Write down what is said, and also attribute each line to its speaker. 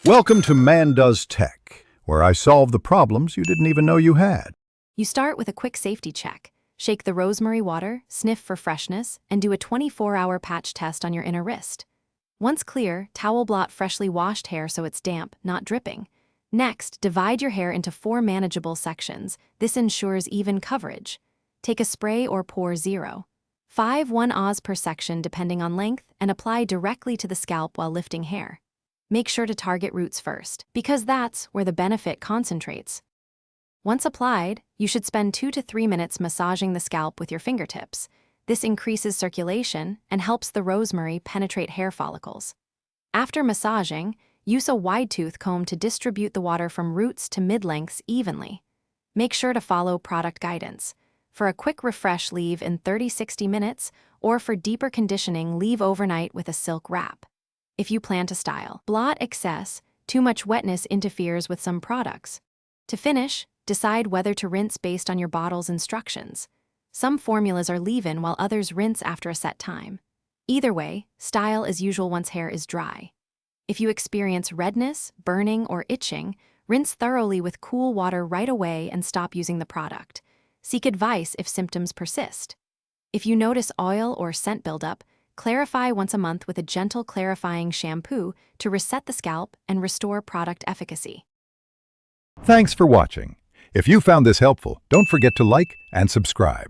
Speaker 1: Welcome to Man Does Tech, where I solve the problems you didn't even know you had.
Speaker 2: You start with a quick safety check. Shake the rosemary water, sniff for freshness, and do a 24-hour patch test on your inner wrist. Once clear, towel blot freshly washed hair so it's damp, not dripping. Next, divide your hair into 4 manageable sections. This ensures even coverage. Take a spray or pour 0.5 Oz per section depending on length and apply directly to the scalp while lifting hair. Make sure to target roots first, because that's where the benefit concentrates. Once applied, you should spend 2 to 3 minutes massaging the scalp with your fingertips. This increases circulation and helps the rosemary penetrate hair follicles. After massaging, use a wide-tooth comb to distribute the water from roots to mid-lengths evenly. Make sure to follow product guidance. For a quick refresh, leave in 30-60 minutes, or for deeper conditioning, leave overnight with a silk wrap. If you plan to style, blot excess, too much wetness interferes with some products. To finish, decide whether to rinse based on your bottle's instructions. Some formulas are leave-in while others rinse after a set time. Either way, style as usual once hair is dry. If you experience redness, burning, or itching, rinse thoroughly with cool water right away and stop using the product. Seek advice if symptoms persist. If you notice oil or scent buildup, clarify once a month with a gentle clarifying shampoo to reset the scalp and restore product efficacy.
Speaker 1: Thanks for watching. If you found this helpful, don't forget to like and subscribe.